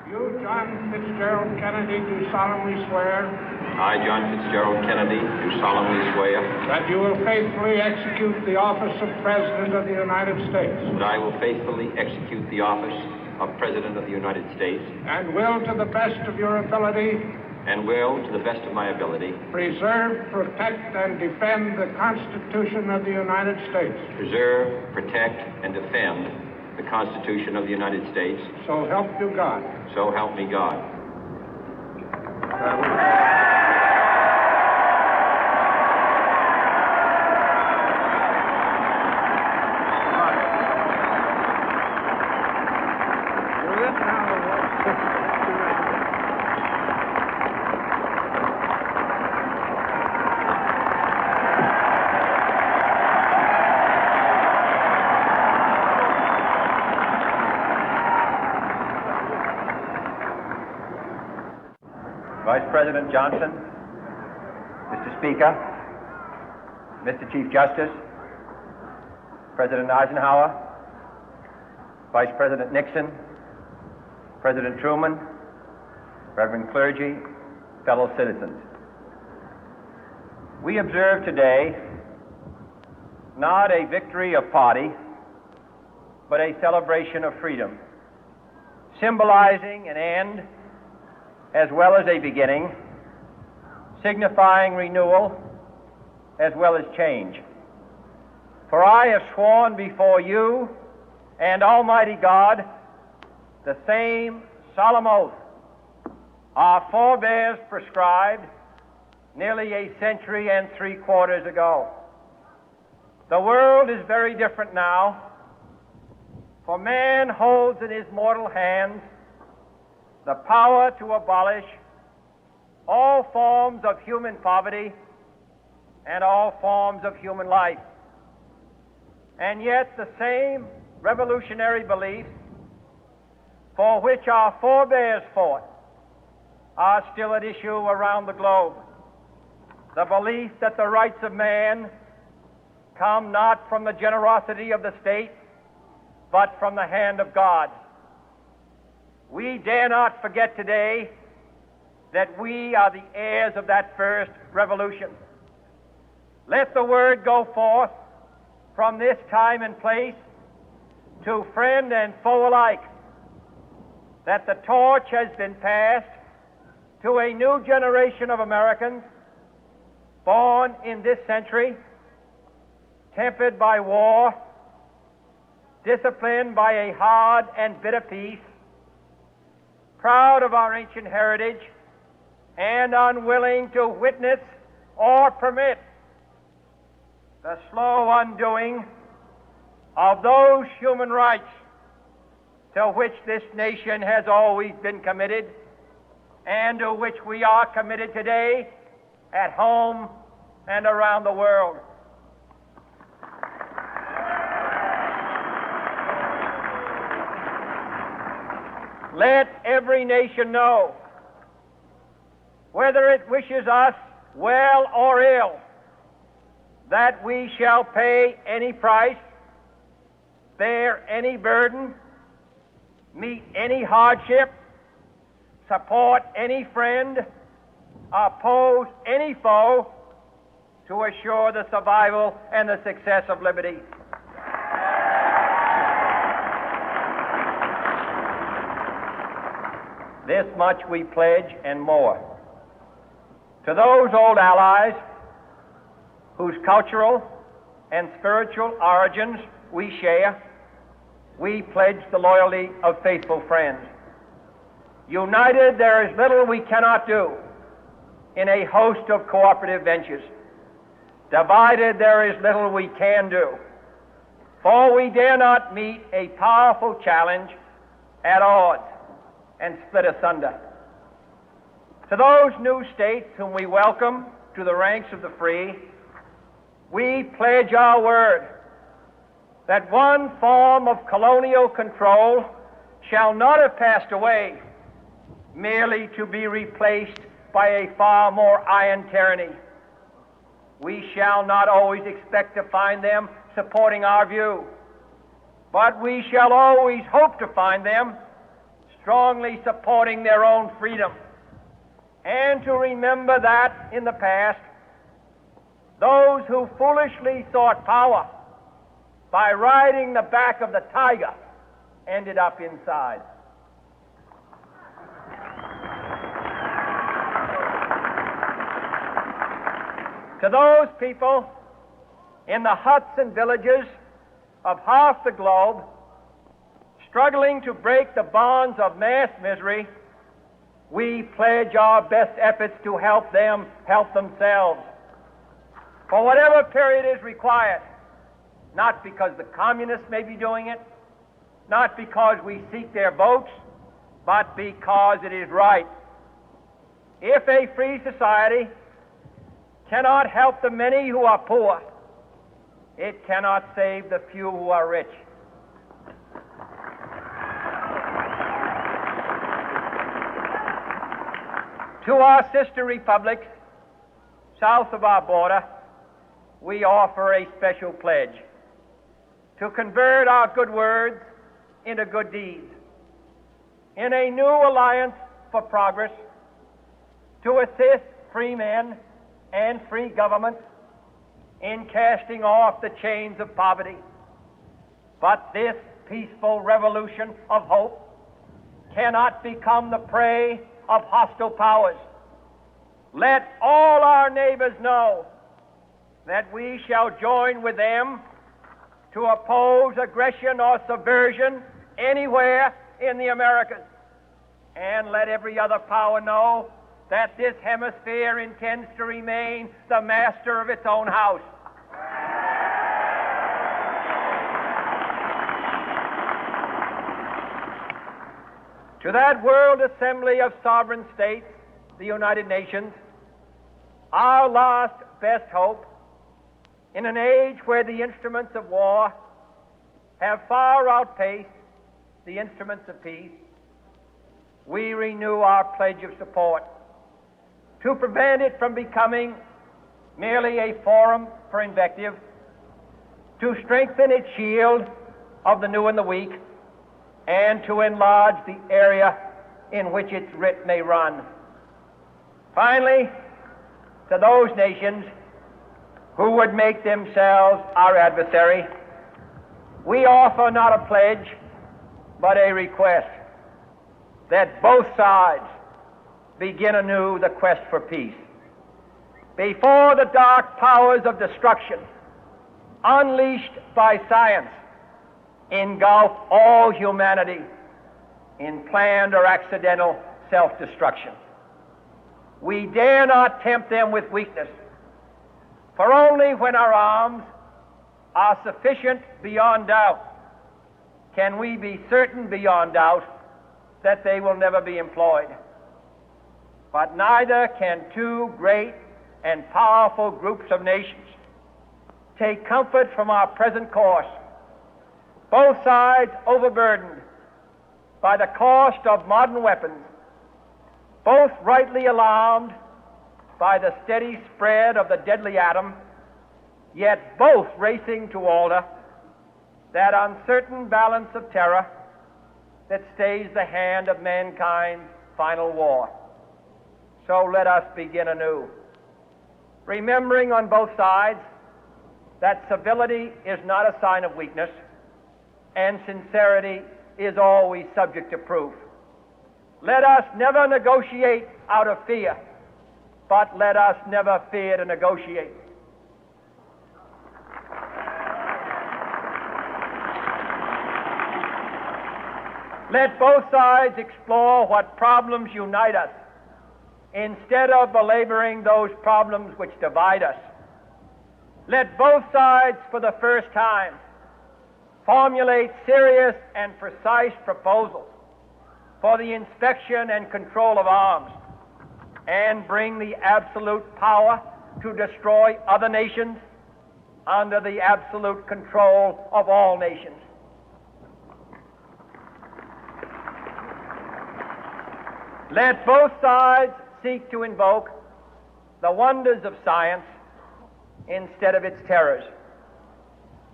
You, John Fitzgerald Kennedy, do solemnly swear. I, John Fitzgerald Kennedy, do solemnly swear. That you will faithfully execute the office of President of the United States. That I will faithfully execute the office of President of the United States. And will, to the best of your ability. And will, to the best of my ability. Preserve, protect, and defend the Constitution of the United States. Preserve, protect, and defend the Constitution of the United States. So help you God. So help me God. Vice President Johnson, Mr. Speaker, Mr. Chief Justice, President Eisenhower, Vice President Nixon, President Truman, Reverend clergy, fellow citizens. We observe today not a victory of party, but a celebration of freedom, symbolizing an end as well as a beginning, signifying renewal as well as change. For I have sworn before you and Almighty God the same solemn oath our forebears prescribed nearly a century and 3/4 ago. The world is very different now, for man holds in his mortal hands the power to abolish all forms of human poverty and all forms of human life. And yet the same revolutionary beliefs for which our forebears fought are still at issue around the globe. The belief that the rights of man come not from the generosity of the state, but from the hand of God. We dare not forget today that we are the heirs of that first revolution. Let the word go forth from this time and place to friend and foe alike that the torch has been passed to a new generation of Americans born in this century, tempered by war, disciplined by a hard and bitter peace, proud of our ancient heritage, and unwilling to witness or permit the slow undoing of those human rights to which this nation has always been committed and to which we are committed today at home and around the world. Let every nation know, whether it wishes us well or ill, that we shall pay any price, bear any burden, meet any hardship, support any friend, oppose any foe to assure the survival and the success of liberty. This much we pledge and more. To those old allies whose cultural and spiritual origins we share, we pledge the loyalty of faithful friends. United, there is little we cannot do in a host of cooperative ventures. Divided, there is little we can do, for we dare not meet a powerful challenge at odds and split asunder. To those new states whom we welcome to the ranks of the free, we pledge our word that one form of colonial control shall not have passed away, merely to be replaced by a far more iron tyranny. We shall not always expect to find them supporting our view, but we shall always hope to find them strongly supporting their own freedom, and to remember that in the past, those who foolishly sought power by riding the back of the tiger ended up inside. To those people in the huts and villages of half the globe struggling to break the bonds of mass misery, we pledge our best efforts to help them help themselves for whatever period is required, not because the communists may be doing it, not because we seek their votes, but because it is right. If a free society cannot help the many who are poor, it cannot save the few who are rich. To our sister republics south of our border, we offer a special pledge to convert our good words into good deeds, in a new alliance for progress, to assist free men and free governments in casting off the chains of poverty. But this peaceful revolution of hope cannot become the prey of hostile powers. Let all our neighbors know that we shall join with them to oppose aggression or subversion anywhere in the Americas. And let every other power know that this hemisphere intends to remain the master of its own house. To that World Assembly of Sovereign States, the United Nations, our last best hope, in an age where the instruments of war have far outpaced the instruments of peace, we renew our pledge of support to prevent it from becoming merely a forum for invective, to strengthen its shield of the new and the weak, and to enlarge the area in which its writ may run. Finally, to those nations who would make themselves our adversary, we offer not a pledge, but a request that both sides begin anew the quest for peace. Before the dark powers of destruction, unleashed by science, engulf all humanity in planned or accidental self-destruction, we dare not tempt them with weakness, for only when our arms are sufficient beyond doubt can we be certain beyond doubt that they will never be employed. But neither can two great and powerful groups of nations take comfort from our present course, both sides overburdened by the cost of modern weapons, both rightly alarmed by the steady spread of the deadly atom, yet both racing to alter that uncertain balance of terror that stays the hand of mankind's final war. So let us begin anew, remembering on both sides that civility is not a sign of weakness, and sincerity is always subject to proof. Let us never negotiate out of fear, but let us never fear to negotiate. Let both sides explore what problems unite us, instead of belaboring those problems which divide us. Let both sides, for the first time, formulate serious and precise proposals for the inspection and control of arms, and bring the absolute power to destroy other nations under the absolute control of all nations. Let both sides seek to invoke the wonders of science instead of its terrors.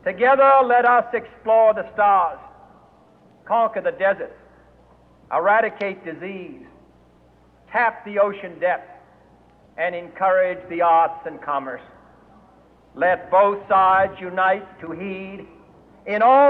Together, let us explore the stars, conquer the deserts, eradicate disease, tap the ocean depth, and encourage the arts and commerce. Let both sides unite to heed in all